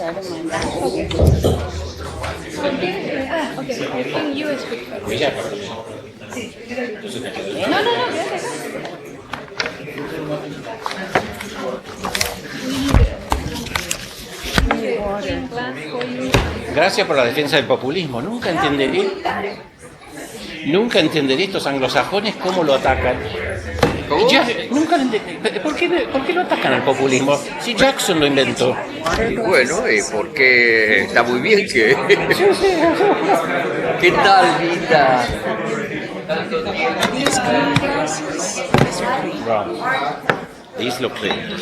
I don't mind. Okay. Okay. I think you speak first. No, quédate acá. Gracias por la defensa del populismo. Nunca entenderé estos anglosajones cómo lo atacan. ¿Cómo? Nunca ¿Por qué lo atacan al populismo? Si Jackson lo inventó. Bueno, porque está muy bien que... ¿Qué tal, Linda? Wrong. These look clean.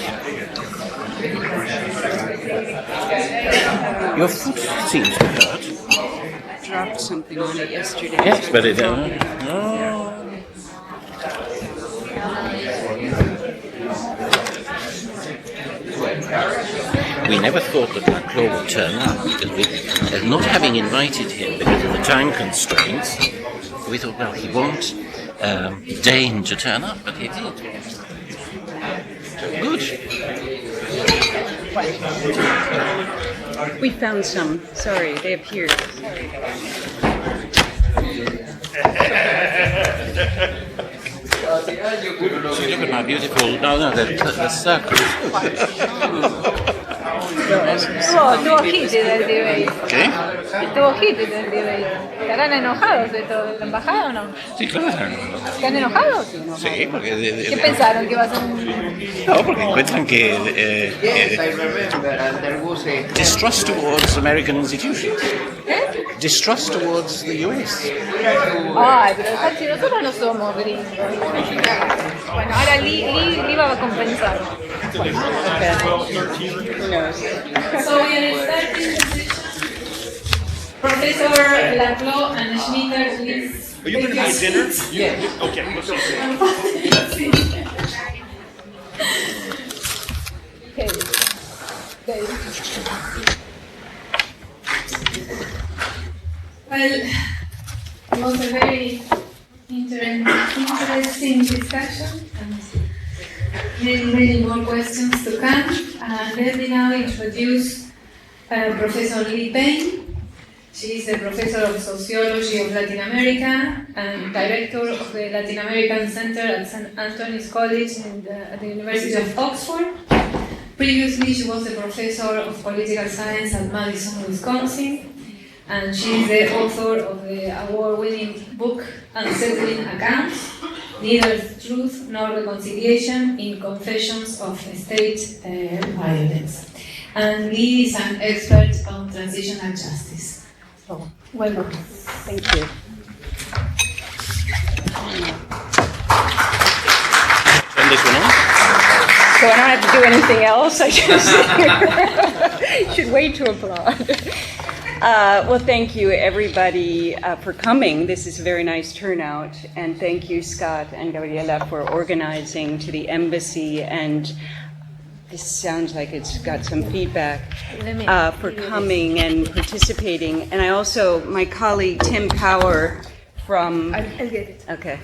Your foot seems to hurt. Dropped something on it yesterday. Yes, but it... no. We never thought that Macron would turn up because not having invited him because of the time constraints, we thought, well, he won't deign to turn up, but he did. Good. We found some. Sorry, they appeared. Sorry. See, look at my beautiful... No, the circle. Tuvo hit del debate. ¿Qué? Tuvo hit del debate. ¿Estarán enojados de todo de la embajada o no? Sí, claro. ¿Están enojados? Sí, porque... ¿Qué pensaron? ¿Que iba a ser un...? No, porque encuentran que... distrust towards American institutions. ¿Qué? Distrust towards the US. Ay, pero Sachi, nosotros no somos gringos. Bueno, ahora Lee va a compensar. Who knows? So we are starting the session. Professor Laclau and Schmitter, please. Are you going to be at dinner? Yes. Okay, let's see. Okay. Well, it was a very interesting discussion and many more questions to come. Let me now introduce Professor Lee Payne. She is a professor of sociology of Latin America and director of the Latin American Center at St. Anthony's College at the University of Oxford. Previously, she was a professor of political science at Madison, Wisconsin. And she is the author of the award-winning book Unsettling Accounts, Neither Truth Nor Reconciliation in Confessions of State Violence. And Lee is an expert on transitional justice. So, welcome. Thank you. So I don't have to do anything else. I just should wait to applaud. Well, thank you, everybody, for coming. This is a very nice turnout. And thank you, Scott and Gabriela, for organizing to the embassy. And this sounds like it's got some feedback, for coming and participating. And I also, my colleague, Tim Power from... I'll get it. Okay.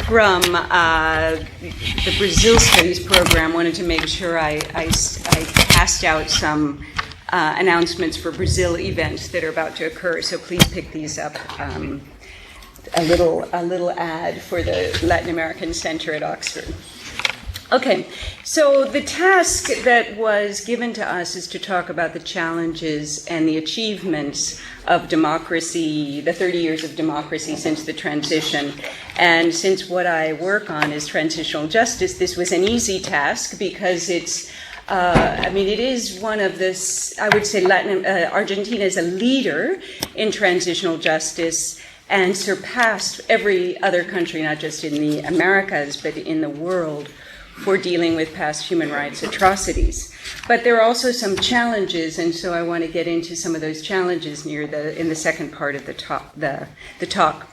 From the Brazil Studies program, wanted to make sure I passed out some announcements for Brazil events that are about to occur. So please pick these up. A little ad for the Latin American Center at Oxford. Okay, so the task that was given to us is to talk about the challenges and the achievements of democracy, the 30 years of democracy since the transition. And since what I work on is transitional justice, this was an easy task because it's, it is one of this, I would say Argentina is a leader in transitional justice and surpassed every other country, not just in the Americas, but in the world, for dealing with past human rights atrocities. But there are also some challenges, and so I want to get into some of those challenges in the second part of the talk.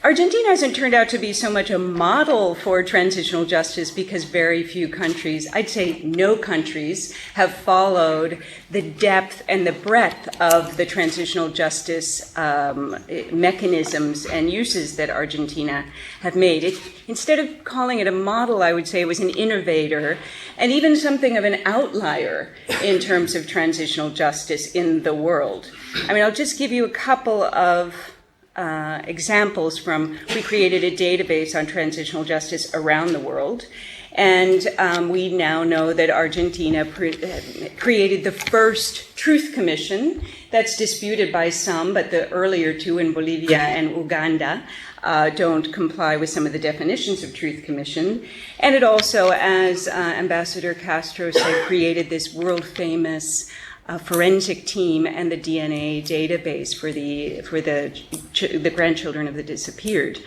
Argentina hasn't turned out to be so much a model for transitional justice because very few countries, I'd say no countries, have followed the depth and the breadth of the transitional justice mechanisms and uses that Argentina have made. Instead of calling it a model, I would say it was an innovator and even something of an outlier in terms of transitional justice in the world. I mean, I'll just give you a couple of examples from, we created a database on transitional justice around the world, and we now know that Argentina created the first truth commission that's disputed by some, but the earlier two in Bolivia and Uganda don't comply with some of the definitions of truth commission. And it also, as Ambassador Castro said, created this world-famous forensic team and the DNA database for the grandchildren of the disappeared.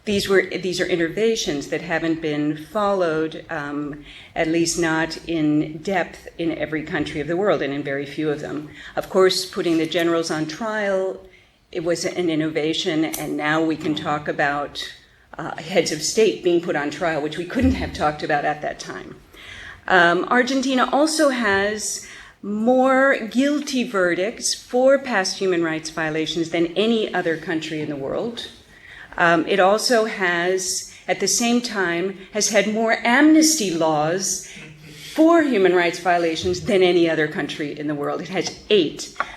These are innovations that haven't been followed, at least not in depth, in every country of the world, and in very few of them. Of course, putting the generals on trial, it was an innovation, and now we can talk about heads of state being put on trial, which we couldn't have talked about at that time. Argentina also has more guilty verdicts for past human rights violations than any other country in the world. It also has, at the same time, has had more amnesty laws for human rights violations than any other country in the world. It has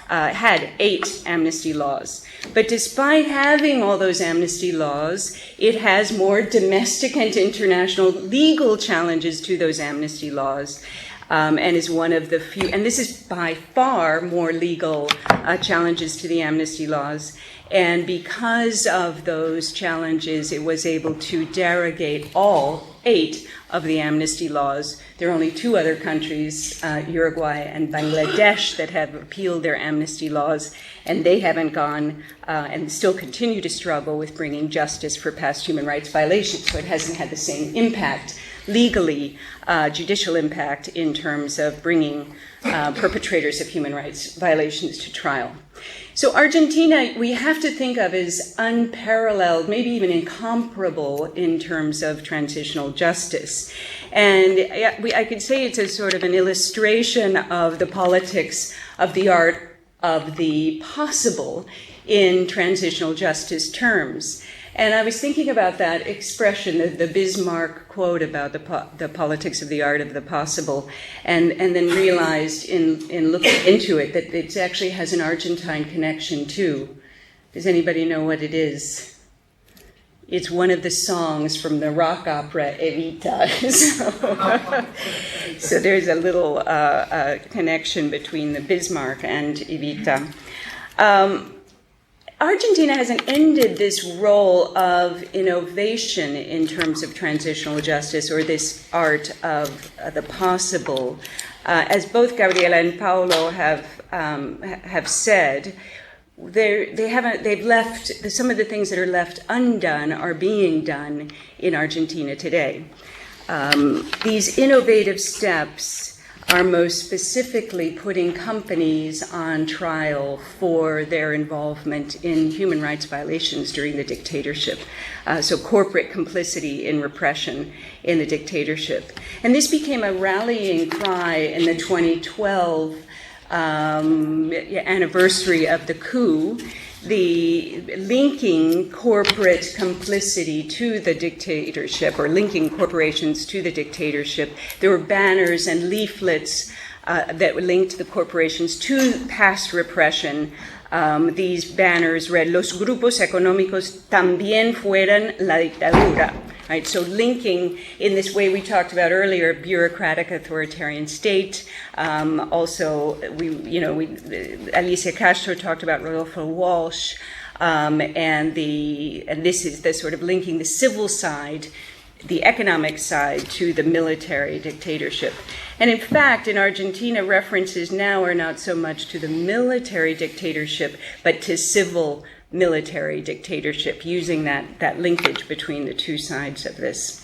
had eight amnesty laws. But despite having all those amnesty laws, it has more domestic and international legal challenges to those amnesty laws. And is one of the few, and this is by far more legal challenges to the amnesty laws. And because of those challenges, it was able to derogate all 8 of the amnesty laws. There are only 2 other countries, Uruguay and Bangladesh, that have appealed their amnesty laws, and they haven't gone and still continue to struggle with bringing justice for past human rights violations. So it hasn't had the same impact legally, judicial impact in terms of bringing perpetrators of human rights violations to trial. So Argentina, we have to think of as unparalleled, maybe even incomparable in terms of transitional justice. And I could say it's a sort of an illustration of the politics of the art of the possible in transitional justice terms. And I was thinking about that expression, the Bismarck quote about the politics of the art of the possible, and then realized in looking into it that it actually has an Argentine connection too. Does anybody know what it is? It's one of the songs from the rock opera Evita. So there's a little connection between the Bismarck and Evita. Argentina hasn't ended this role of innovation in terms of transitional justice or this art of the possible. As both Gabriela and Paolo have said, they've left some of the things that are left undone are being done in Argentina today. These innovative steps are most specifically putting companies on trial for their involvement in human rights violations during the dictatorship. So corporate complicity in repression in the dictatorship. And this became a rallying cry in the 2012 anniversary of the coup, the linking corporate complicity to the dictatorship, or linking corporations to the dictatorship. There were banners and leaflets that linked the corporations to past repression. These banners read, "Los grupos económicos también fueran la dictadura." Right, so linking in this way we talked about earlier, bureaucratic authoritarian state. Also, Alicia Castro talked about Rodolfo Walsh, and this is the sort of linking the civil side, the economic side, to the military dictatorship. And in fact, in Argentina, references now are not so much to the military dictatorship, but to civil military dictatorship, using that linkage between the two sides of this.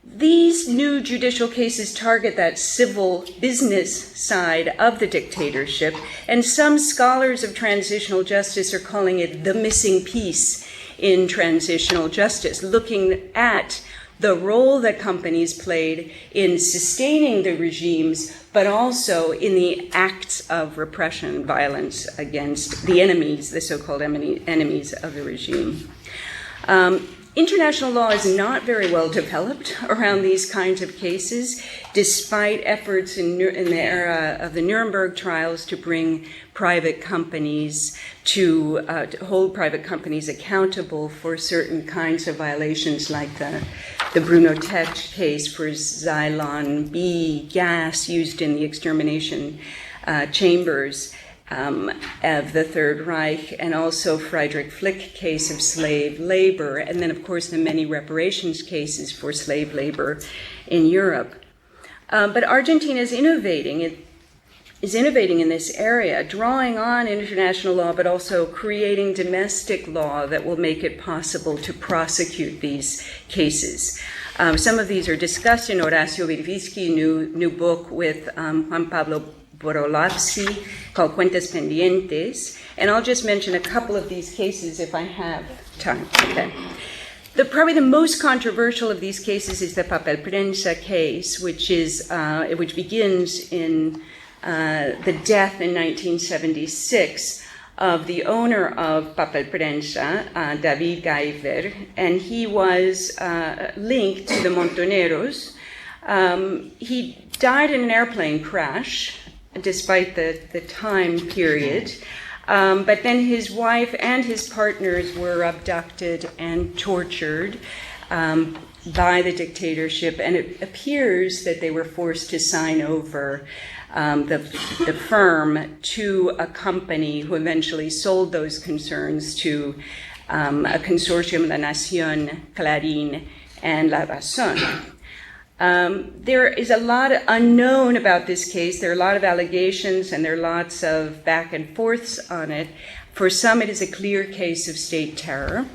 These new judicial cases target that civil business side of the dictatorship, and some scholars of transitional justice are calling it the missing piece in transitional justice, looking at the role that companies played in sustaining the regimes, but also in the acts of repression, violence against the enemies, the so-called enemies of the regime. International law is not very well developed around these kinds of cases, despite efforts in the era of the Nuremberg trials to bring private companies to hold private companies accountable for certain kinds of violations, like the Bruno Tech case for Xylon B gas used in the extermination chambers of the Third Reich, and also Friedrich Flick case of slave labor, and then, of course, the many reparations cases for slave labor in Europe. But Argentina is innovating in this area, drawing on international law, but also creating domestic law that will make it possible to prosecute these cases. Some of these are discussed in Horacio Virvisky's new book with Juan Pablo Borolapsi called Cuentas Pendientes, and I'll just mention a couple of these cases if I have time. Okay. Probably the most controversial of these cases is the Papel Prensa case, which begins in the death in 1976 of the owner of Papel Prensa, David Gaiver, and he was linked to the Montoneros. He died in an airplane crash, despite the time period. But then his wife and his partners were abducted and tortured by the dictatorship, and it appears that they were forced to sign over the firm to a company who eventually sold those concerns to a consortium, La Nación, Clarín, and La Razón. There is a lot unknown about this case. There are a lot of allegations and there are lots of back and forths on it. For some, it is a clear case of state terror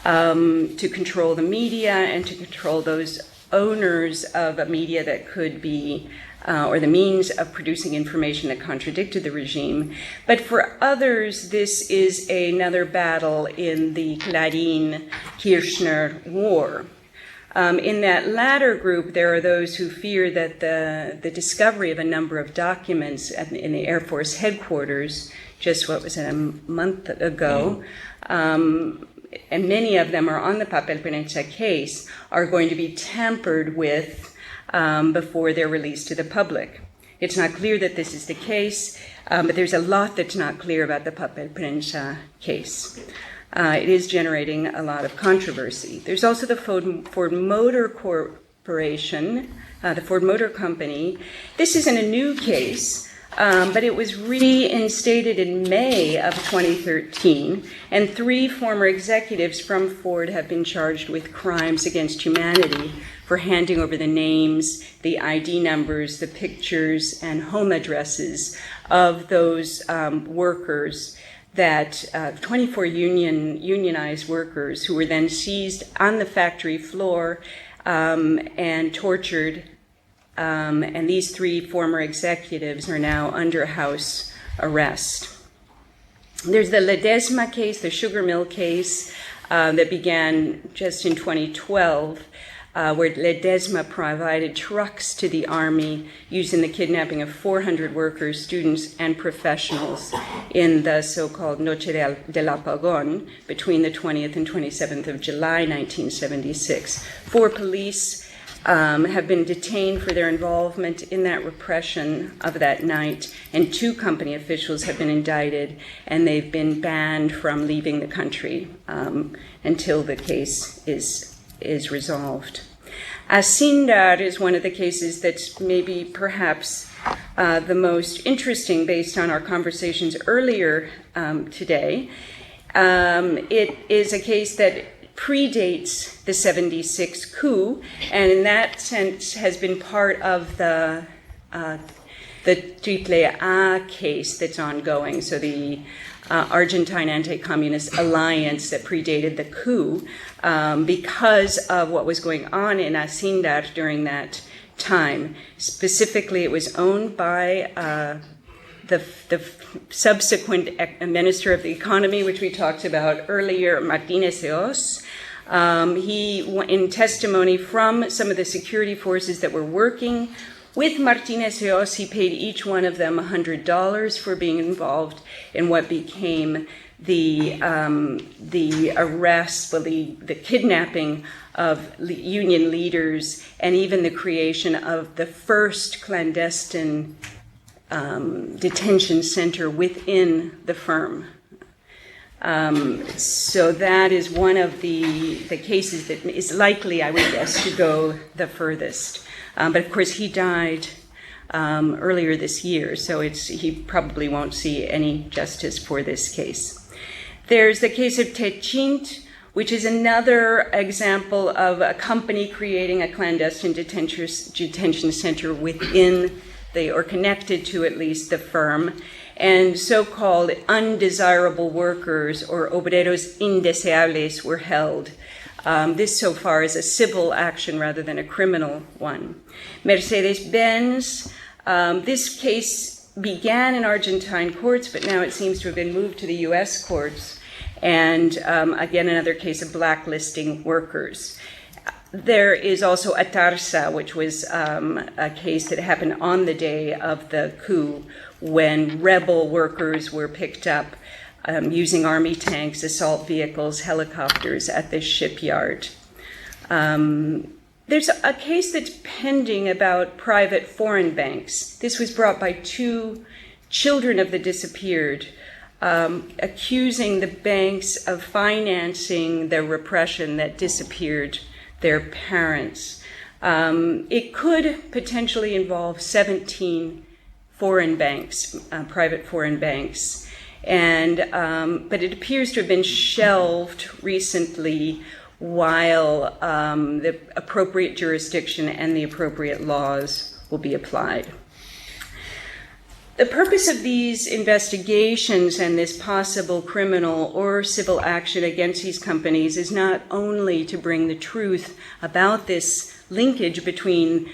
to control the media and to control those owners of a media that could be, or the means of producing information that contradicted the regime. But for others, this is another battle in the Clarín-Kirchner war. In that latter group, there are those who fear that the discovery of a number of documents in the Air Force headquarters, just a month ago, and many of them are on the Papel Prensa case, are going to be tampered with before they're released to the public. It's not clear that this is the case, but there's a lot that's not clear about the Papel Prensa case. It is generating a lot of controversy. There's also the Ford Motor Corporation, the Ford Motor Company. This isn't a new case, but it was reinstated in May of 2013, and 3 former executives from Ford have been charged with crimes against humanity for handing over the names, the ID numbers, the pictures, and home addresses of those workers, that 24 unionized workers who were then seized on the factory floor and tortured. And these 3 former executives are now under house arrest. There's the Ledesma case, the sugar mill case, that began just in 2012, where Ledesma provided trucks to the army used in the kidnapping of 400 workers, students, and professionals in the so-called Noche del Apagón between the 20th and 27th of July 1976. 4 police have been detained for their involvement in that repression of that night, and 2 company officials have been indicted, and they've been banned from leaving the country until the case is resolved. Asindar is one of the cases that's maybe perhaps the most interesting based on our conversations earlier today. It is a case that predates the 76 coup, and in that sense has been part of the Triple A case that's ongoing, so the Argentine anti-communist alliance that predated the coup, because of what was going on in Asindar during that time. Specifically, it was owned by the subsequent Minister of the Economy, which we talked about earlier, Martínez de Toros. He, in testimony from some of the security forces that were working with Martínez de Toros, he paid each one of them $100 for being involved in what became the arrest, the kidnapping of union leaders, and even the creation of the first clandestine detention center within the firm. So that is one of the cases that is likely, I would guess, to go the furthest. But of course, he died earlier this year, so he probably won't see any justice for this case. There's the case of Techint, which is another example of a company creating a clandestine detention center within or connected to at least the firm, and so-called undesirable workers, or obreros indeseables, were held. This so far is a civil action rather than a criminal one. Mercedes-Benz, this case began in Argentine courts, but now it seems to have been moved to the U.S. courts, and again, another case of blacklisting workers. There is also Atarsa, which was a case that happened on the day of the coup, when rebel workers were picked up using army tanks, assault vehicles, helicopters at this shipyard. There's a case that's pending about private foreign banks. This was brought by two children of the disappeared, accusing the banks of financing the repression that disappeared their parents. It could potentially involve 17 foreign banks, private foreign banks, but it appears to have been shelved recently while the appropriate jurisdiction and the appropriate laws will be applied. The purpose of these investigations and this possible criminal or civil action against these companies is not only to bring the truth about this linkage between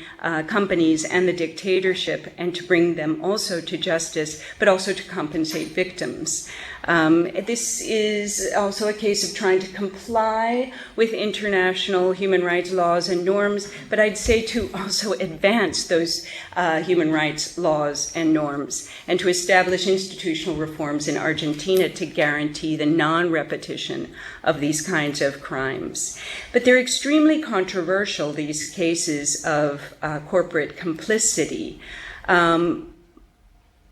companies and the dictatorship and to bring them also to justice, but also to compensate victims. This is also a case of trying to comply with international human rights laws and norms, but I'd say to also advance those human rights laws and norms, and to establish institutional reforms in Argentina to guarantee the non-repetition of these kinds of crimes. But they're extremely controversial, these cases of corporate complicity.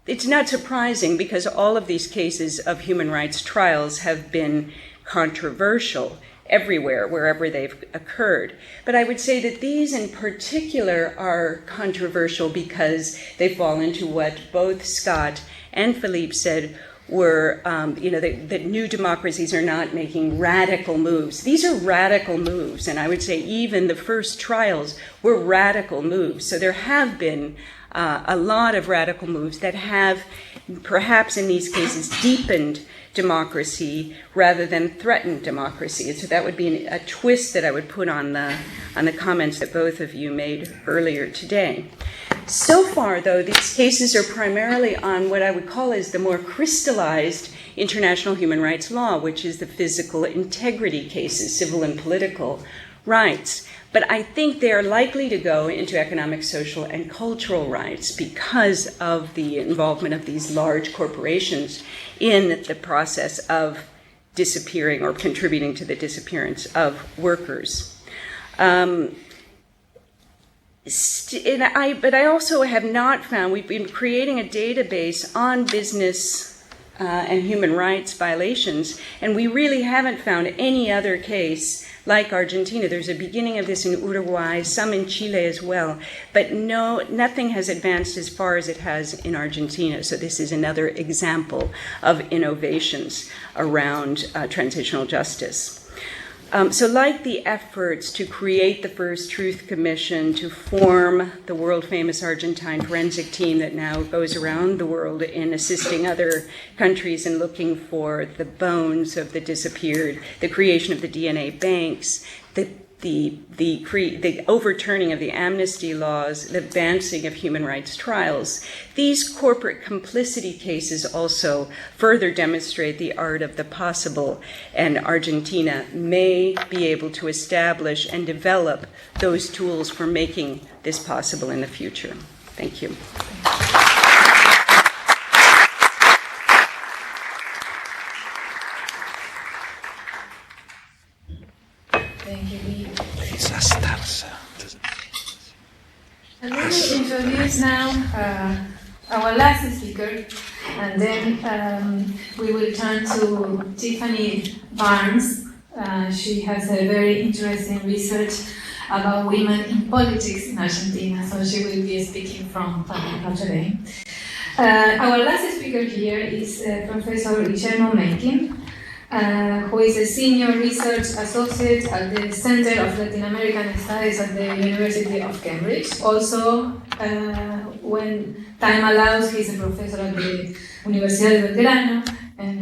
It's not surprising because all of these cases of human rights trials have been controversial everywhere, wherever they've occurred. But I would say that these in particular are controversial because they fall into what both Scott and Philippe said were, that new democracies are not making radical moves. These are radical moves, and I would say even the first trials were radical moves. So there have been a lot of radical moves that have, perhaps in these cases, deepened democracy rather than threatened democracy. So that would be a twist that I would put on the comments that both of you made earlier today. So far, though, these cases are primarily on what I would call as the more crystallized international human rights law, which is the physical integrity cases, civil and political rights. But I think they are likely to go into economic, social, and cultural rights because of the involvement of these large corporations in the process of disappearing or contributing to the disappearance of workers. But I also have not found, we've been creating a database on business and human rights violations, and we really haven't found any other case like Argentina. There's a beginning of this in Uruguay, some in Chile as well, but nothing has advanced as far as it has in Argentina. So this is another example of innovations around transitional justice. So like the efforts to create the first Truth Commission, to form the world-famous Argentine forensic team that now goes around the world in assisting other countries in looking for the bones of the disappeared, the creation of the DNA banks, the the overturning of the amnesty laws, the advancing of human rights trials. These corporate complicity cases also further demonstrate the art of the possible, and Argentina may be able to establish and develop those tools for making this possible in the future. Thank you. Thank you, Lee. And let me introduce now our last speaker, and then we will turn to Tiffany Barnes. She has a very interesting research about women in politics in Argentina, so she will be speaking from today. Our last speaker here is Professor Guillermo Mencken, who is a senior research associate at the Center of Latin American Studies at the University of Cambridge. Also, when time allows, he's a professor at the Universidad de Belgrano in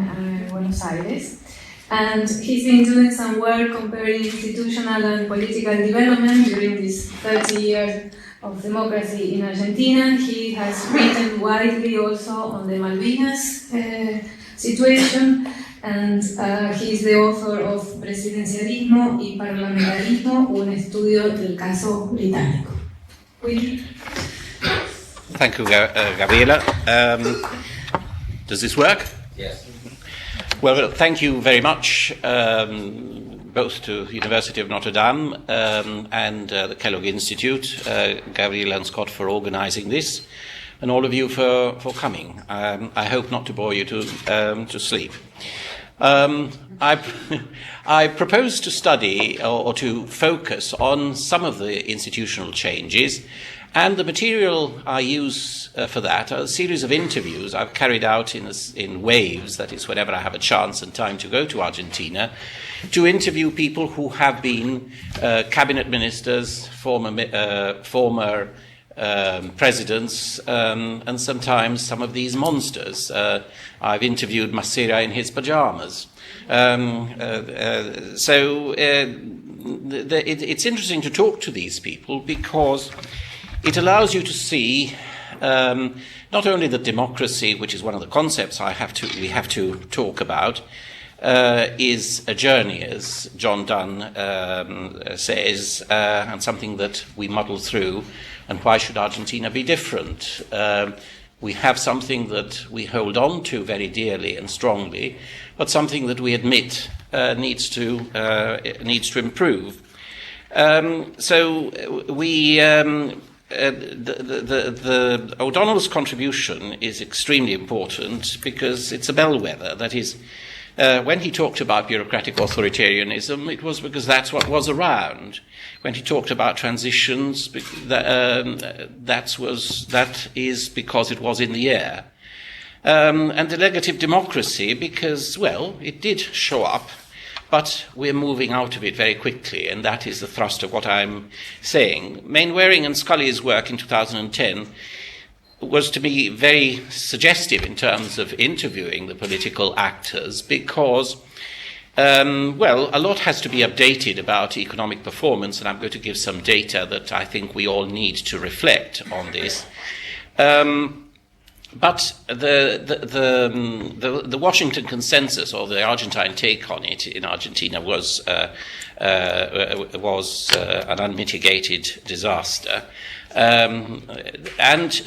Buenos Aires. And he's been doing some work comparing institutional and political development during these 30 years of democracy in Argentina. He has written widely also on the Malvinas situation, and he is the author of Presidencialismo y Parlamentarismo, un estudio del caso británico. Thank you, Gabriela. Does this work? Yes. Well, thank you very much, both to the University of Notre Dame and the Kellogg Institute, Gabriela and Scott, for organizing this, and all of you for coming. I hope not to bore you to sleep. I propose to study or to focus on some of the institutional changes, and the material I use for that are a series of interviews I've carried out in waves, that is, whenever I have a chance and time to go to Argentina, to interview people who have been cabinet ministers, former presidents, and sometimes some of these monsters. I've interviewed Masera in his pajamas. It's interesting to talk to these people because it allows you to see not only that democracy, which is one of the concepts we have to talk about, is a journey, as John Donne says, and something that we muddle through. And why should Argentina be different? We have something that we hold on to very dearly and strongly, but something that we admit needs to improve. The O'Donnell's contribution is extremely important because it's a bellwether. That is, when he talked about bureaucratic authoritarianism, it was because that's what was around. When he talked about transitions, that is because it was in the air. And delegative democracy because, well, it did show up, but we're moving out of it very quickly, and that is the thrust of what I'm saying. Mainwaring and Scully's work in 2010 was to me very suggestive in terms of interviewing the political actors because, a lot has to be updated about economic performance, and I'm going to give some data that I think we all need to reflect on this. But the Washington consensus, or the Argentine take on it in Argentina, was an unmitigated disaster. But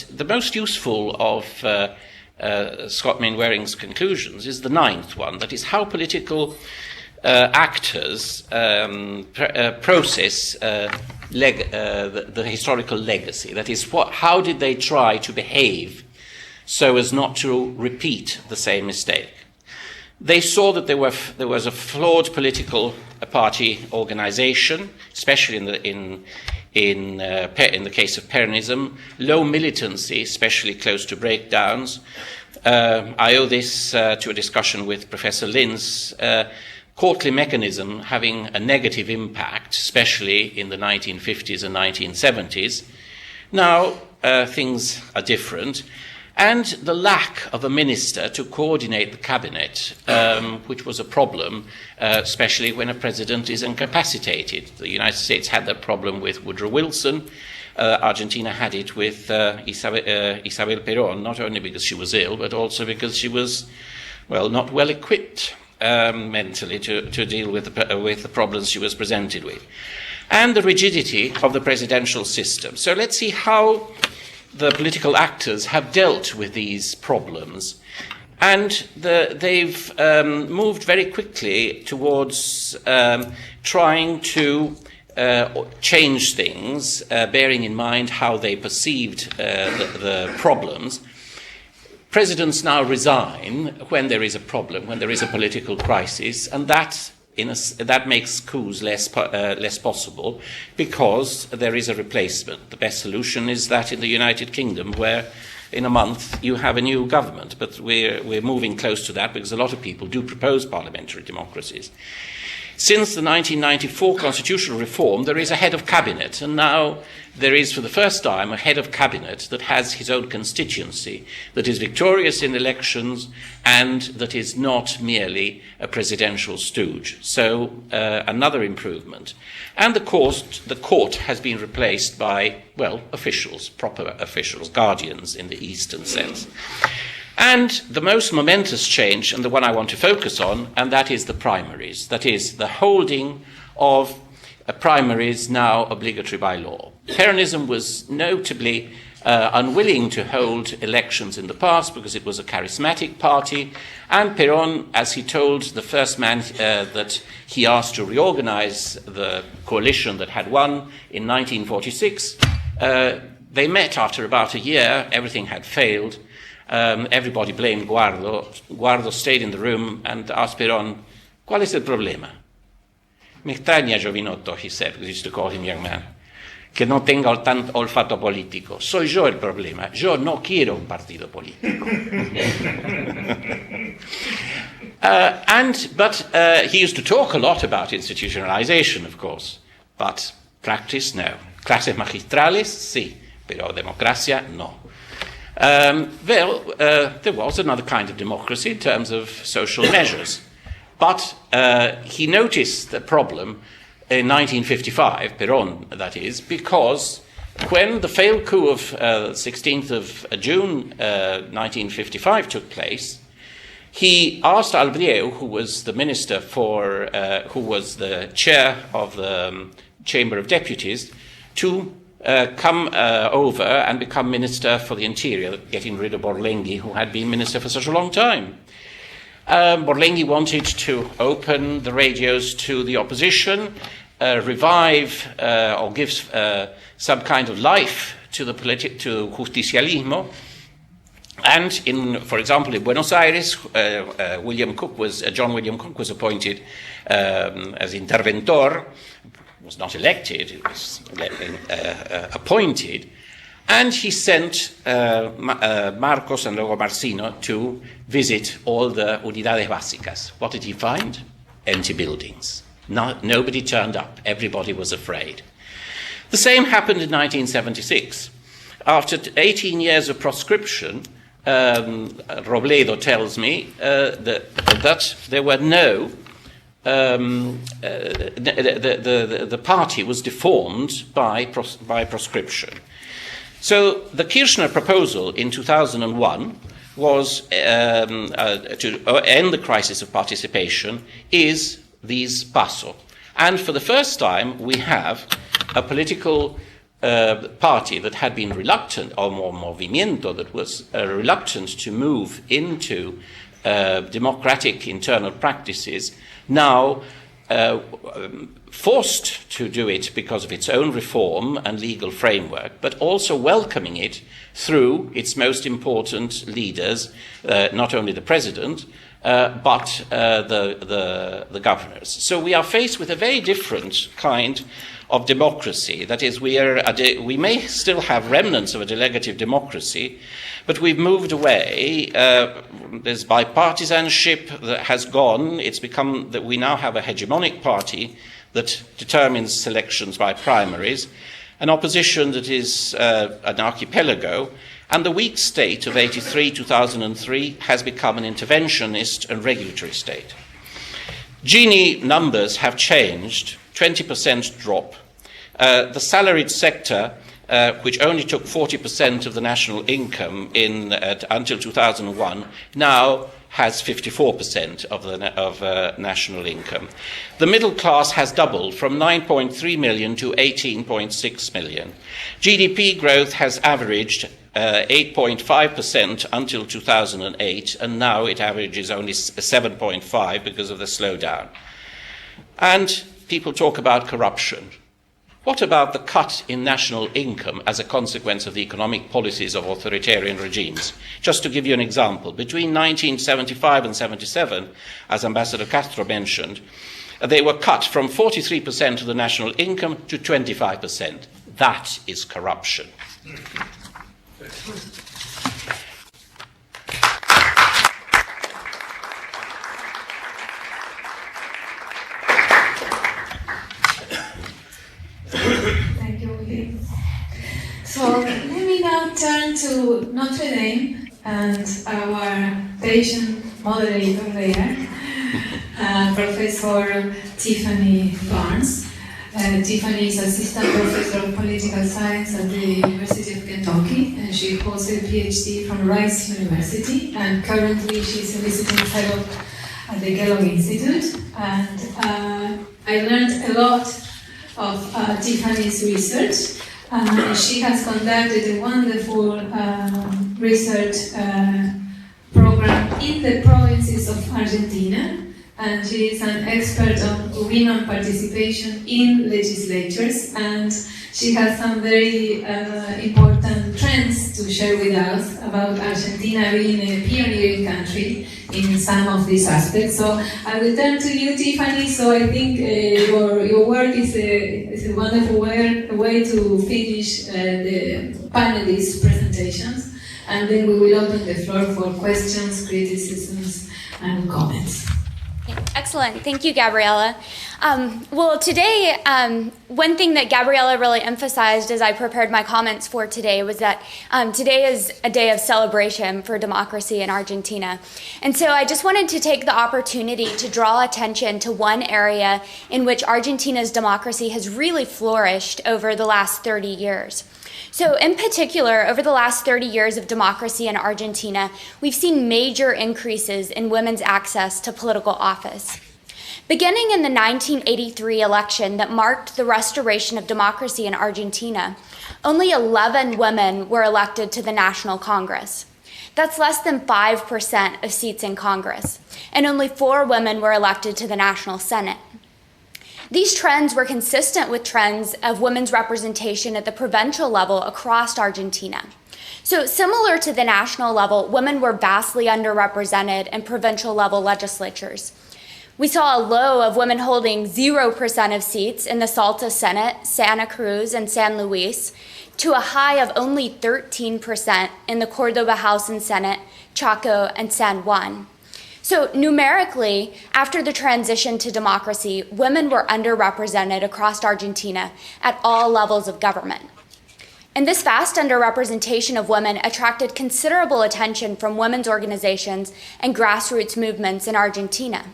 the most useful of Scott Mainwaring's conclusions is the ninth one, that is how political actors process the historical legacy. That is, how did they try to behave so as not to repeat the same mistake? They saw that there was a flawed political party organization, especially in the case of Peronism, low militancy, especially close to breakdowns. I owe this to a discussion with Professor Linz. Courtly mechanism having a negative impact, especially in the 1950s and 1970s. Now, things are different. and the lack of a minister to coordinate the cabinet, which was a problem, especially when a president is incapacitated. The United States had that problem with Woodrow Wilson. Argentina had it with Isabel Perón, not only because she was ill, but also because she was, well, not well equipped mentally to deal with the problems she was presented with. And the rigidity of the presidential system. So let's see how the political actors have dealt with these problems. And they've moved very quickly towards trying to change things, bearing in mind how they perceived the problems. Presidents now resign when there is a problem, when there is a political crisis, and that makes coups less possible because there is a replacement. The best solution is that in the United Kingdom, where in a month you have a new government, but we're moving close to that because a lot of people do propose parliamentary democracies. Since the 1994 constitutional reform, there is a head of cabinet, and now there is, for the first time, a head of cabinet that has his own constituency, that is victorious in elections, and that is not merely a presidential stooge. So, another improvement. And the court has been replaced by, well, officials, proper officials, guardians in the Eastern sense. And the most momentous change, and the one I want to focus on, and that is the primaries. That is the holding of primaries now obligatory by law. Peronism was notably unwilling to hold elections in the past because it was a charismatic party, and Perón, as he told the first man that he asked to reorganize the coalition that had won in 1946, they met after about a year, everything had failed. Everybody blamed Guardo. Guardo stayed in the room and asked Perón, ¿Cuál es el problema? Me extraña, Giovinotto, he said, because he used to call him young man, que no tenga tanto olfato político. Soy yo el problema. Yo no quiero un partido político. But he used to talk a lot about institutionalization, of course, but practice, no. Clases magistrales, sí, pero democracia, no. There was another kind of democracy in terms of social measures. But he noticed the problem in 1955, Perón, that is, because when the failed coup of 16th of June 1955 took place, he asked Albrieu, who was the minister who was the chair of the Chamber of Deputies, to come over and become Minister for the Interior, getting rid of Borlenghi, who had been minister for such a long time. Borlenghi wanted to open the radios to the opposition, revive or give some kind of life to the to justicialismo. And for example, in Buenos Aires, John William Cook was appointed as interventor. Was not elected, it was appointed, and he sent Marcos and luego Marcino to visit all the unidades básicas. What did he find? Empty buildings. Nobody turned up. Everybody was afraid. The same happened in 1976. After 18 years of proscription, Robledo tells me that there were no the party was deformed by proscription. So the Kirchner proposal in 2001 was to end the crisis of participation is these PASO. And for the first time, we have a political party that had been reluctant, or more movimiento that was reluctant to move into democratic internal practices, now forced to do it because of its own reform and legal framework, but also welcoming it through its most important leaders, not only the president, but the governors. So we are faced with a very different kind of democracy. That is, we may still have remnants of a delegative democracy, but we've moved away. There's bipartisanship that has gone. It's become that we now have a hegemonic party that determines selections by primaries, an opposition that is an archipelago, And the weak state of 2003 has become an interventionist and regulatory state. Gini numbers have changed, 20% drop. The salaried sector, which only took 40% of the national income until 2001, now has 54% of national income. The middle class has doubled from 9.3 million to 18.6 million. GDP growth has averaged 8.5% until 2008, and now it averages only 7.5% because of the slowdown. And people talk about corruption. What about the cut in national income as a consequence of the economic policies of authoritarian regimes? Just to give you an example, between 1975 and 77, as Ambassador Castro mentioned, they were cut from 43% of the national income to 25%. That is corruption. Thank you, Willie. So let me now turn to Notre Dame and our patient moderator there, Professor Tiffany Barnes. Tiffany is Assistant Professor of Political Science at the University of Kentucky, and she holds a PhD from Rice University, and currently she's a visiting fellow at the Kellogg Institute. And I learned a lot of Tiffany's research. She has conducted a wonderful research program in the provinces of Argentina, and she is an expert on women participation in legislatures, and she has some very important trends to share with us about Argentina being a pioneering country in some of these aspects. So I will turn to you, Tiffany. So I think your work is a wonderful way to finish the panelists' presentations, and then we will open the floor for questions, criticisms, and comments. Excellent. Thank you, Gabriela. Well, today, one thing that Gabriela really emphasized as I prepared my comments for today was that today is a day of celebration for democracy in Argentina. And so I just wanted to take the opportunity to draw attention to one area in which Argentina's democracy has really flourished over the last 30 years. So in particular, over the last 30 years of democracy in Argentina, we've seen major increases in women's access to political office. Beginning in the 1983 election that marked the restoration of democracy in Argentina, only 11 women were elected to the National Congress. That's less than 5% of seats in Congress, and only 4 women were elected to the National Senate. These trends were consistent with trends of women's representation at the provincial level across Argentina. So similar to the national level, women were vastly underrepresented in provincial level legislatures. We saw a low of women holding 0% of seats in the Salta Senate, Santa Cruz, and San Luis, to a high of only 13% in the Cordoba House and Senate, Chaco, and San Juan. So numerically, after the transition to democracy, women were underrepresented across Argentina at all levels of government. And this vast underrepresentation of women attracted considerable attention from women's organizations and grassroots movements in Argentina.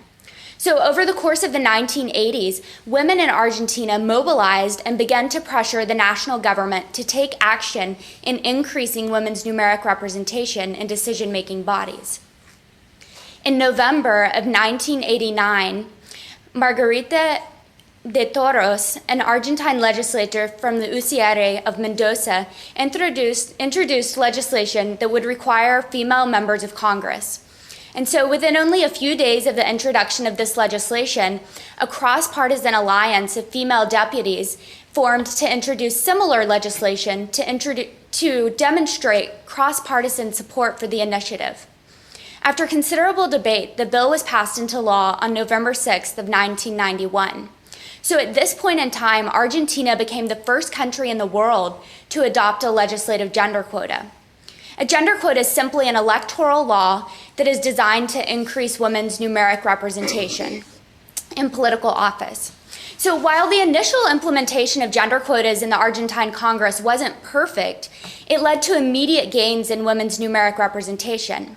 So over the course of the 1980s, women in Argentina mobilized and began to pressure the national government to take action in increasing women's numeric representation in decision-making bodies. In November of 1989, Margarita de Toros, an Argentine legislator from the UCR of Mendoza, introduced legislation that would require female members of Congress. And so within only a few days of the introduction of this legislation, a cross-partisan alliance of female deputies formed to introduce similar legislation to demonstrate cross-partisan support for the initiative. After considerable debate, the bill was passed into law on November 6th of 1991. So at this point in time, Argentina became the first country in the world to adopt a legislative gender quota. A gender quota is simply an electoral law that is designed to increase women's numeric representation in political office. So while the initial implementation of gender quotas in the Argentine Congress wasn't perfect, it led to immediate gains in women's numeric representation.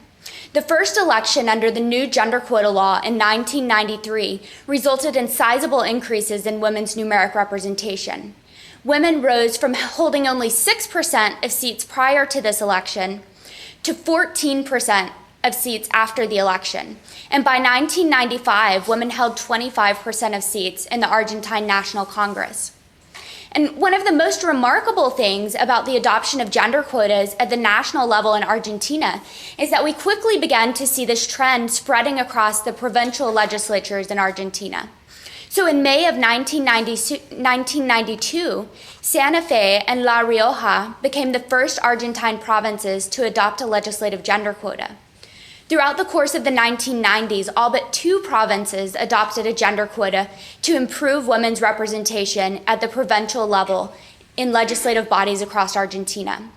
The first election under the new gender quota law in 1993 resulted in sizable increases in women's numeric representation. Women rose from holding only 6% of seats prior to this election to 14% of seats after the election. And by 1995, women held 25% of seats in the Argentine National Congress. And one of the most remarkable things about the adoption of gender quotas at the national level in Argentina is that we quickly began to see this trend spreading across the provincial legislatures in Argentina. So in May of 1992, Santa Fe and La Rioja became the first Argentine provinces to adopt a legislative gender quota. Throughout the course of the 1990s, all but 2 provinces adopted a gender quota to improve women's representation at the provincial level in legislative bodies across Argentina.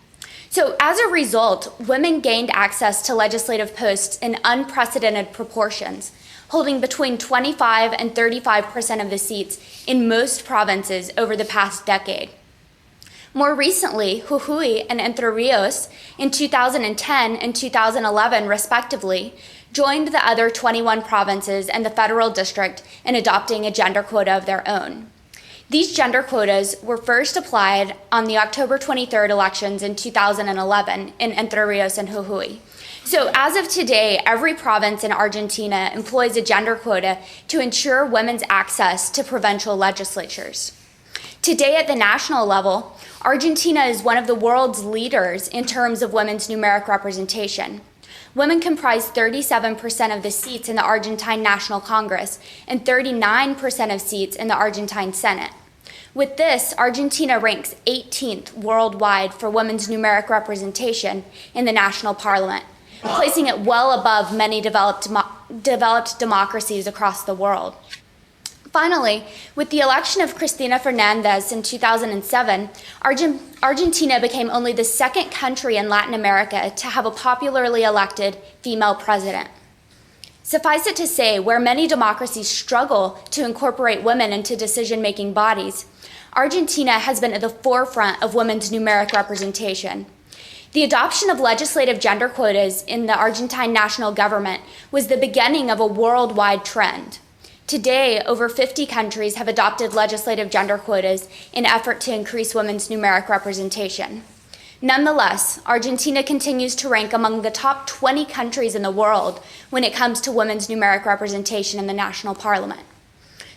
So as a result, women gained access to legislative posts in unprecedented proportions, holding between 25 and 35% of the seats in most provinces over the past decade. More recently, Jujuy and Entre Rios in 2010 and 2011, respectively, joined the other 21 provinces and the federal district in adopting a gender quota of their own. These gender quotas were first applied on the October 23rd elections in 2011 in Entre Rios and Jujuy. So as of today, every province in Argentina employs a gender quota to ensure women's access to provincial legislatures. Today at the national level, Argentina is one of the world's leaders in terms of women's numeric representation. Women comprise 37% of the seats in the Argentine National Congress and 39% of seats in the Argentine Senate. With this, Argentina ranks 18th worldwide for women's numeric representation in the national parliament, placing it well above many developed democracies across the world. Finally, with the election of Cristina Fernandez in 2007, Argentina became only the second country in Latin America to have a popularly elected female president. Suffice it to say, where many democracies struggle to incorporate women into decision-making bodies, Argentina has been at the forefront of women's numeric representation. The adoption of legislative gender quotas in the Argentine national government was the beginning of a worldwide trend. Today, over 50 countries have adopted legislative gender quotas in an effort to increase women's numeric representation. Nonetheless, Argentina continues to rank among the top 20 countries in the world when it comes to women's numeric representation in the national parliament.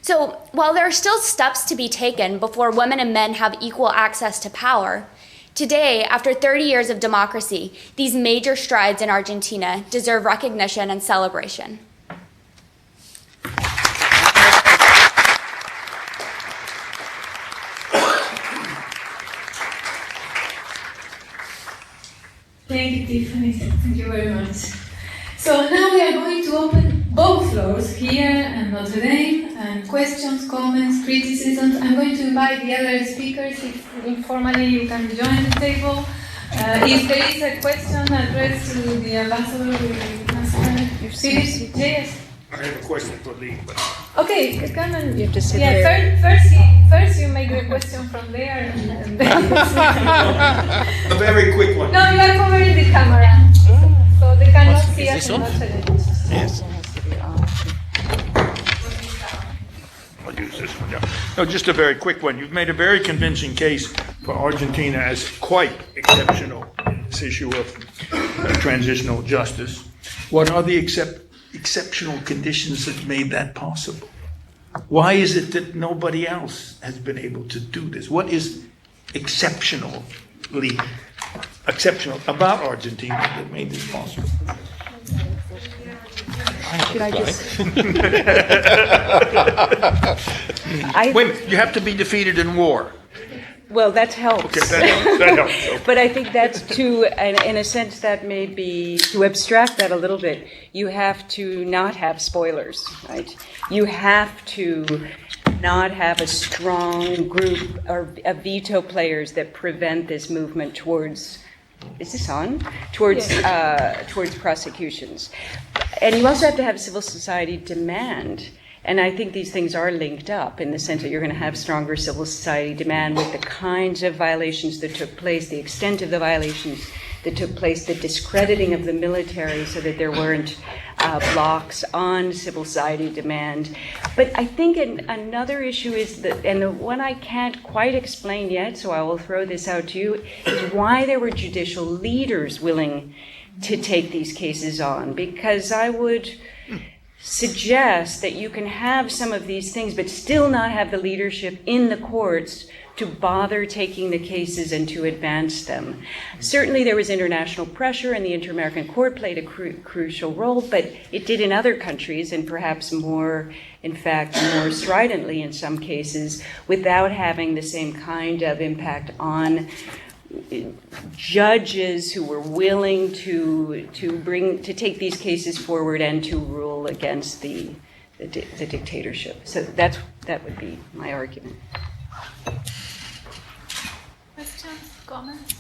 So, while there are still steps to be taken before women and men have equal access to power, today, after 30 years of democracy, these major strides in Argentina deserve recognition and celebration. Thank you, Tiffany. Thank you very much. So now we are going to open both floors, here and Notre Dame, and questions, comments, criticisms. I'm going to invite the other speakers, if informally you can join the table. If there is a question addressed to the ambassador, we can ask her. Yes. I have a question for Lee. Okay, come and You have to sit yeah. there. First you make the question from there, and then A very quick one. no, you are covering the camera, so they cannot see us this in on? Notre Dame. Yes. I'll use this one, yeah. No, just a very quick one. You've made a very convincing case for Argentina as quite exceptional in this issue of transitional justice. What are the exceptional conditions that made that possible? Why is it that nobody else has been able to do this? What is exceptional about Argentina that made this possible? Should I just? Wait a minute, you have to be defeated in war. Well, that helps. Okay, that helps. But I think that's in a sense, that may be, to abstract that a little bit, you have to not have spoilers, right? You have to not have a strong group of veto players that prevent this movement towards, is this on? Towards prosecutions. And you also have to have civil society demand And I think these things are linked up in the sense that you're going to have stronger civil society demand with the kinds of violations that took place, the extent of the violations that took place, the discrediting of the military so that there weren't blocks on civil society demand. But I think another issue is that, and the one I can't quite explain yet, so I will throw this out to you, is why there were judicial leaders willing to take these cases on. Because I would suggest that you can have some of these things but still not have the leadership in the courts to bother taking the cases and to advance them. Certainly there was international pressure, and the Inter-American Court played a crucial role, but it did in other countries, and perhaps more, in fact, more stridently in some cases, without having the same kind of impact on judges who were willing to take these cases forward and to rule against the dictatorship. So that would be my argument. Questions, comments?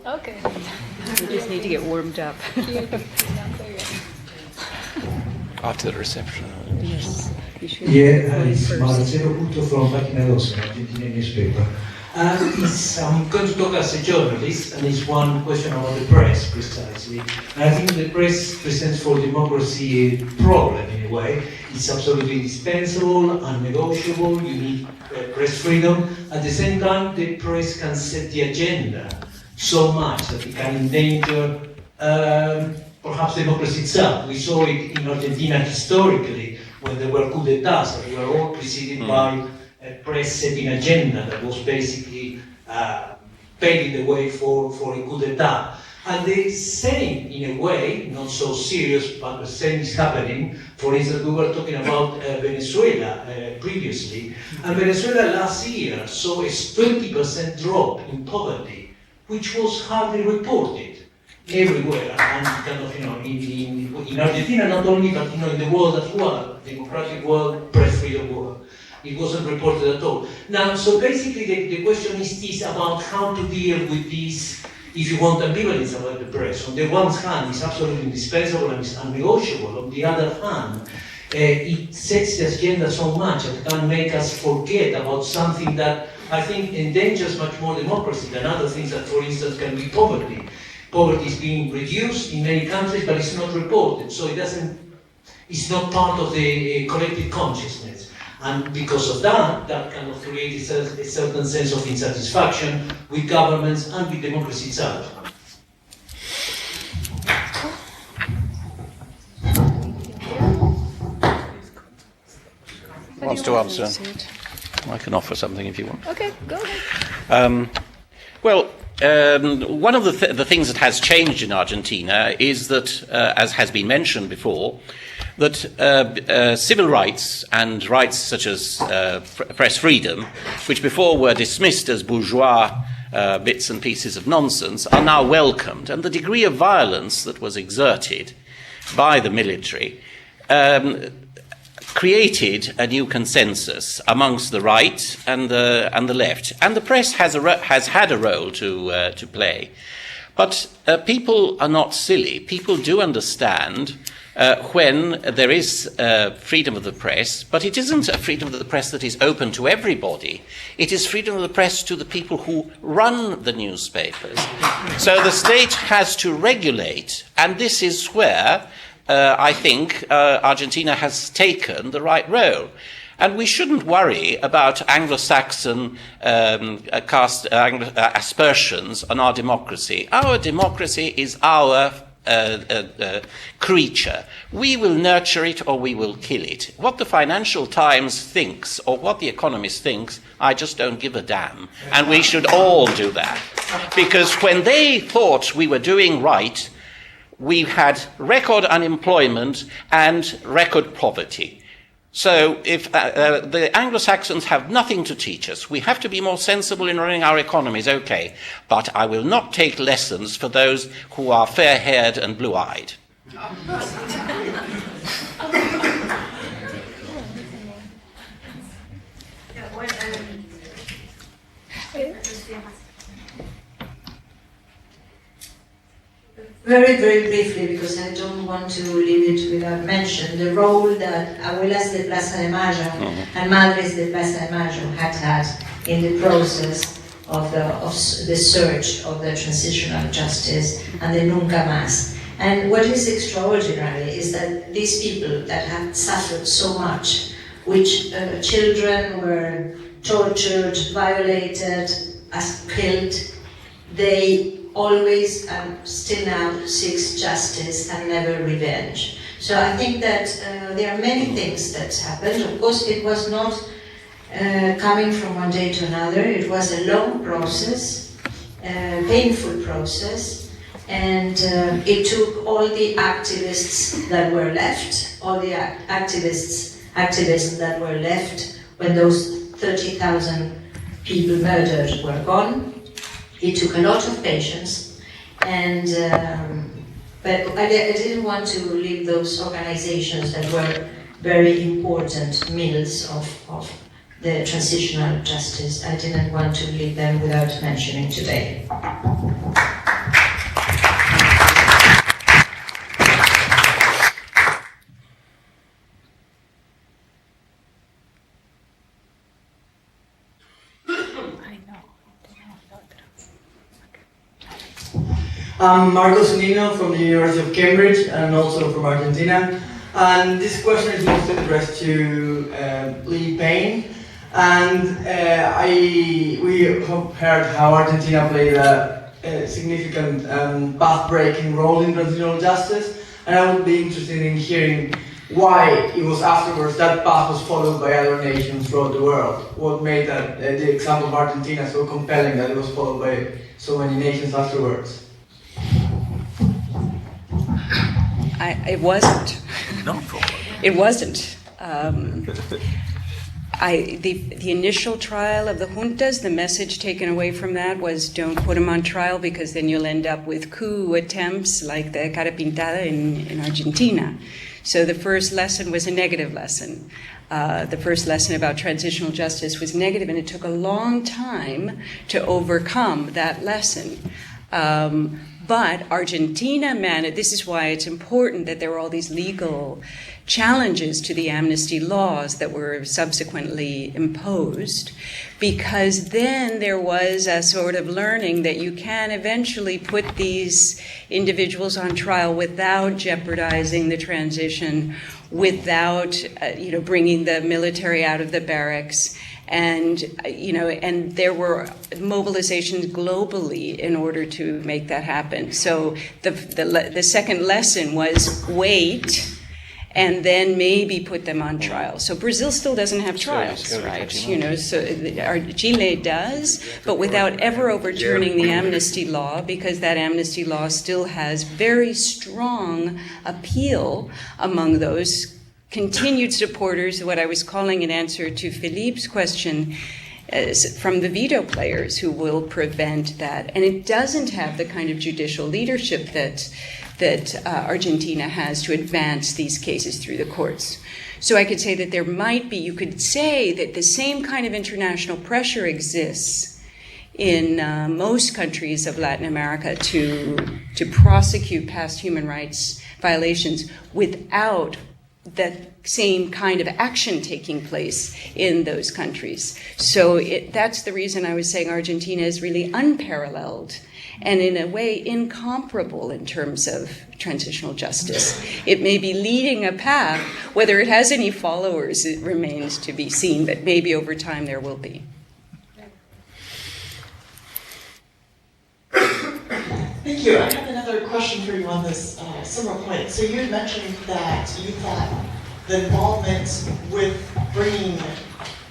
Okay. We just need to get warmed up. After the reception. Yes. You should It's first. Marcelo Puto from Pagina Rossa, an Argentine newspaper. I'm going to talk as a journalist, and it's one question about the press, precisely. And I think the press presents for democracy a problem in a way. It's absolutely indispensable, unnegotiable, you need press freedom. At the same time, the press can set the agenda so much that it can endanger perhaps democracy itself. We saw it in Argentina historically when there were coups d'etats that were all preceded by a press setting agenda that was basically paving the way for a coup d'etat. And the same, in a way, not so serious, but the same is happening. For instance, we were talking about Venezuela previously, and Venezuela last year saw a 20% drop in poverty, which was hardly reported everywhere, and kind of, in Argentina not only, but in the world as well, democratic world, press freedom world. It wasn't reported at all. Now, so basically the question is about how to deal with this, if you want, ambivalence about the press. On the one hand, it's absolutely indispensable and it's unnegotiable. On the other hand, it sets the agenda so much that it can make us forget about something that I think endangers much more democracy than other things that, for instance, can be poverty. Poverty is being reduced in many countries, but it's not reported, so it's not part of the collective consciousness. And because of that kind of creates a certain sense of insatisfaction with governments and with democracy itself. Wants to answer? I can offer something if you want. Okay, go ahead. One of the things that has changed in Argentina is that, as has been mentioned before, that civil rights and rights such as press freedom, which before were dismissed as bourgeois bits and pieces of nonsense, are now welcomed. And the degree of violence that was exerted by the military created a new consensus amongst the right and the left, and the press has had a role to play. But people are not silly. People do understand when there is freedom of the press, but it isn't a freedom of the press that is open to everybody. It is freedom of the press to the people who run the newspapers. So the state has to regulate, and this is where I think Argentina has taken the right role. And we shouldn't worry about Anglo-Saxon aspersions on our democracy. Our democracy is our creature. We will nurture it or we will kill it. What the Financial Times thinks or what the Economist thinks, I just don't give a damn. And we should all do that. Because when they thought we were doing right, we had record unemployment and record poverty. So if the Anglo-Saxons have nothing to teach us, we have to be more sensible in running our economies, okay. But I will not take lessons for those who are fair-haired and blue-eyed. Very, very briefly, because I don't want to leave it without mention, the role that Abuelas de Plaza de Mayo and Madres de Plaza de Mayo had in the process of the search of the transitional justice and the Nunca Más. And what is extraordinary is that these people that have suffered so much, which children were tortured, violated, killed, they always and still now seeks justice and never revenge. So I think that there are many things that happened. Of course, it was not coming from one day to another. It was a long process, painful process, and it took all the activists that were left, all the activists that were left when those 30,000 people murdered were gone. It took a lot of patience, and but I didn't want to leave those organizations that were very important mills of the transitional justice. I didn't want to leave them without mentioning today. I'm Marcos Nino from the University of Cambridge and also from Argentina. And this question is mostly addressed to Lee Payne. And we have heard how Argentina played a significant path-breaking role in transitional justice. And I would be interested in hearing why it was afterwards that path was followed by other nations throughout the world. What made the example of Argentina so compelling that it was followed by so many nations afterwards? It wasn't. No. It wasn't. The initial trial of the juntas, the message taken away from that was don't put them on trial because then you'll end up with coup attempts like the cara pintada in Argentina. So the first lesson was a negative lesson. The first lesson about transitional justice was negative, and it took a long time to overcome that lesson. But Argentina managed, this is why it's important that there were all these legal challenges to the amnesty laws that were subsequently imposed, because then there was a sort of learning that you can eventually put these individuals on trial without jeopardizing the transition, without bringing the military out of the barracks. And and there were mobilizations globally in order to make that happen. So the second lesson was wait, and then maybe put them on trial. So Brazil still doesn't have trials, right? So Chile does, but without ever overturning the amnesty law, because that amnesty law still has very strong appeal among those continued supporters, what I was calling in answer to Philippe's question, from the veto players who will prevent that. And it doesn't have the kind of judicial leadership that Argentina has to advance these cases through the courts. So I could say that you could say that the same kind of international pressure exists in most countries of Latin America to prosecute past human rights violations without that same kind of action taking place in those countries. So that's the reason I was saying Argentina is really unparalleled and in a way incomparable in terms of transitional justice. It may be leading a path. Whether it has any followers, it remains to be seen, but maybe over time there will be. Thank you. I have another question for you on this similar point. So you had mentioned that you thought the involvement with bringing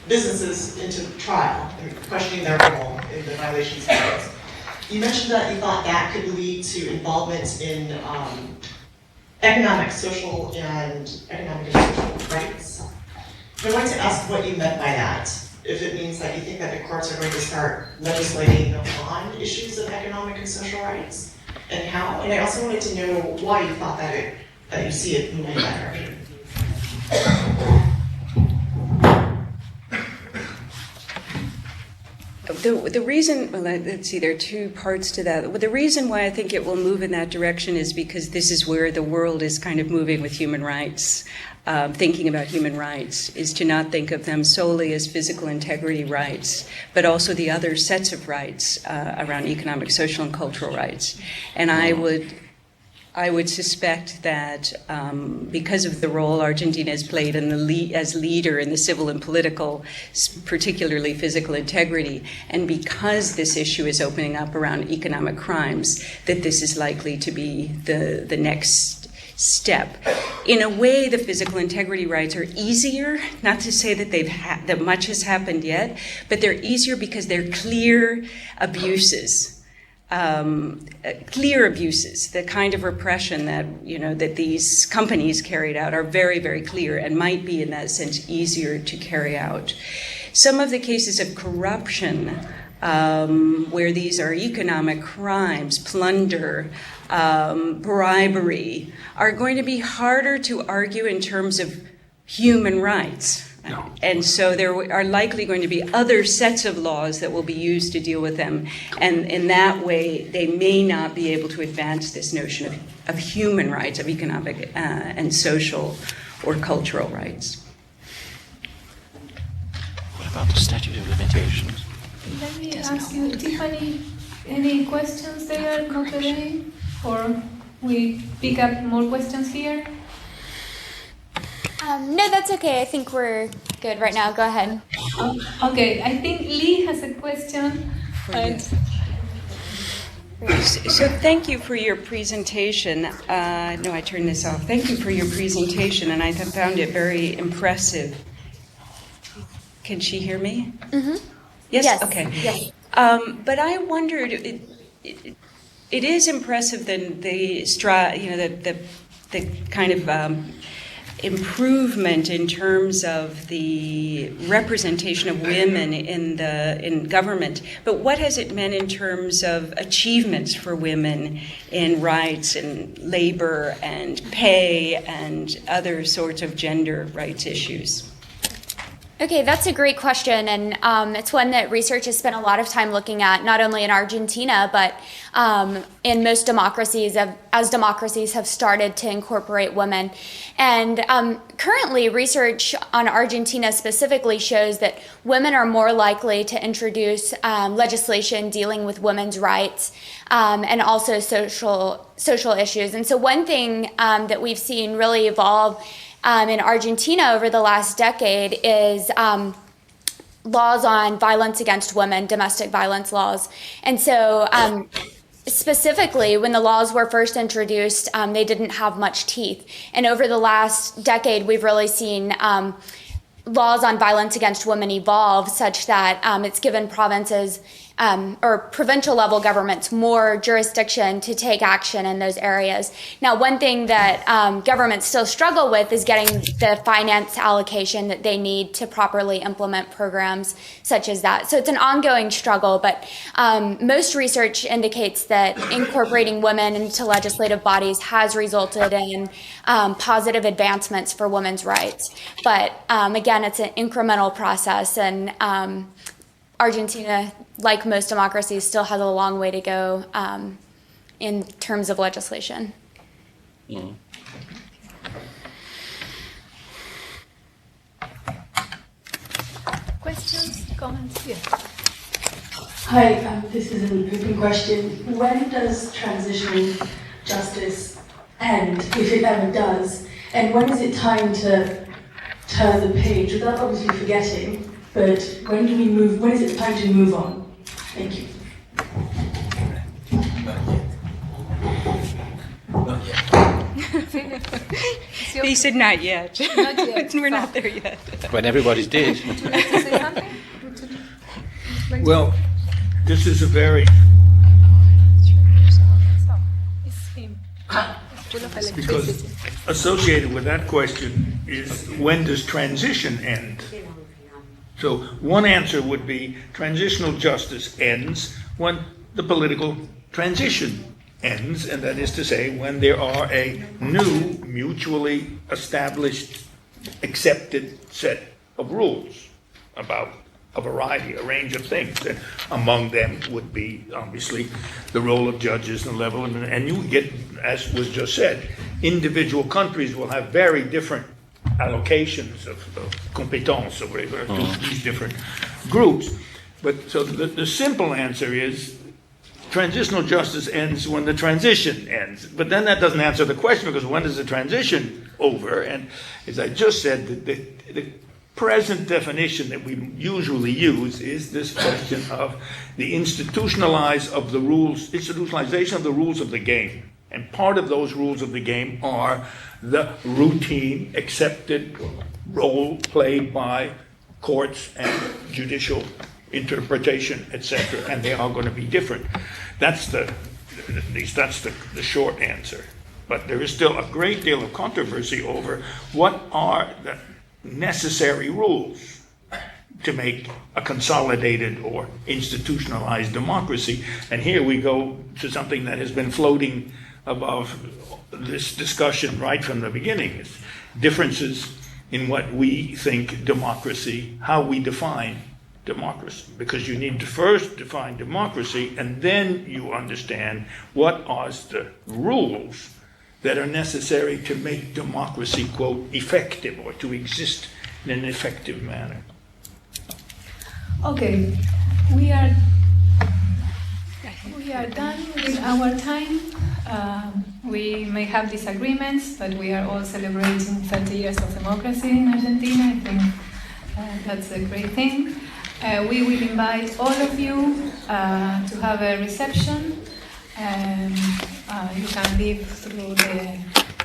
businesses into trial and questioning their role in the violations of rights. You mentioned that you thought that could lead to involvement in economic and social rights. I'd like to ask what you meant by that. If it means that you think that the courts are going to start legislating on issues of economic and social rights, and how. And I also wanted to know why you thought that you see it moving in that direction. The reason, well, let's see, there are two parts to that. The reason why I think it will move in that direction is because this is where the world is kind of moving with human rights. Thinking about human rights is to not think of them solely as physical integrity rights, but also the other sets of rights around economic, social, and cultural rights. And I would suspect that because of the role Argentina has played as leader in the civil and political, particularly physical integrity, and because this issue is opening up around economic crimes, that this is likely to be the next step. In a way, the physical integrity rights are easier, not to say that that much has happened yet, but they're easier because they're clear abuses. The kind of repression that that these companies carried out are very, very clear and might be, in that sense, easier to carry out. Some of the cases of corruption, where these are economic crimes, plunder, bribery, are going to be harder to argue in terms of human rights. No. And so there are likely going to be other sets of laws that will be used to deal with them. And in that way, they may not be able to advance this notion of human rights, of economic and social or cultural rights. What about the statute of limitations? Let me ask you, Tiffany, any questions there, today? Or we pick up more questions here? No, that's okay. I think we're good right now. Go ahead. Okay, I think Lee has a question. So thank you for your presentation. No, I turned this off. Thank you for your presentation, and I found it very impressive. Can she hear me? Mm-hmm. Yes? Okay. Yes. But I wondered, it is impressive the kind of improvement in terms of the representation of women in government. But what has it meant in terms of achievements for women in rights and labor and pay and other sorts of gender rights issues? Okay, that's a great question, and it's one that research has spent a lot of time looking at, not only in Argentina, but in most democracies, as democracies have started to incorporate women. And currently, research on Argentina specifically shows that women are more likely to introduce legislation dealing with women's rights and also social issues. And so one thing that we've seen really evolve in Argentina over the last decade is laws on violence against women, domestic violence laws. And so specifically, when the laws were first introduced, they didn't have much teeth. And over the last decade, we've really seen laws on violence against women evolve such that it's given provinces or provincial level governments more jurisdiction to take action in those areas. Now, one thing that governments still struggle with is getting the finance allocation that they need to properly implement programs such as that. So it's an ongoing struggle, but most research indicates that incorporating women into legislative bodies has resulted in positive advancements for women's rights. But again, it's an incremental process, and Argentina, like most democracies, still has a long way to go in terms of legislation. Mm. Questions, comments? Yes. Hi, this is an open question. When does transitional justice end, if it ever does? And when is it time to turn the page, without obviously forgetting? But when do we move? When is it time to move on? Thank you. Not yet. He said not yet. Not yet. We're not there yet. When everybody's dead. Would you like to say something? Well, this is a very, It's him. because associated with that question is, when does transition end? So one answer would be transitional justice ends when the political transition ends, and that is to say when there are a new, mutually established, accepted set of rules about a variety, a range of things. And among them would be, obviously, the role of judges and level. And you get, as was just said, individual countries will have very different allocations of compétences or whatever to these different groups. But so the simple answer is transitional justice ends when the transition ends. But then that doesn't answer the question, because when is the transition over? And as I just said, the present definition that we usually use is this question of the institutionalization of the rules of the game. And part of those rules of the game are the routine, accepted role played by courts and judicial interpretation, etc., and they are going to be different. At least that's the short answer. But there is still a great deal of controversy over what are the necessary rules to make a consolidated or institutionalized democracy. And here we go to something that has been floating above this discussion right from the beginning. It's differences in what we think democracy, how we define democracy, because you need to first define democracy and then you understand what are the rules that are necessary to make democracy, quote, effective, or to exist in an effective manner. Okay, we are done with our time. We may have disagreements, but we are all celebrating 30 years of democracy in Argentina. I think that's a great thing. We will invite all of you to have a reception. You can leave through the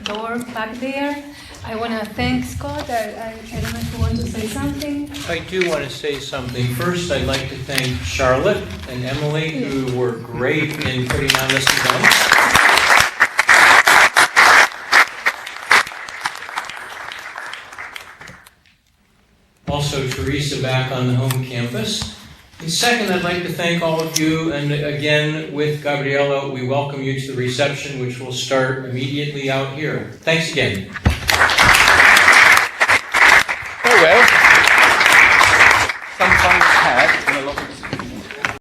door back there. I want to thank Scott. I don't know if you want to say something. I do want to say something. First, I'd like to thank Charlotte and Emily, who were great in putting on this event. Also, Teresa back on the home campus. And second, I'd like to thank all of you, and again, with Gabriela, we welcome you to the reception, which will start immediately out here. Thanks again.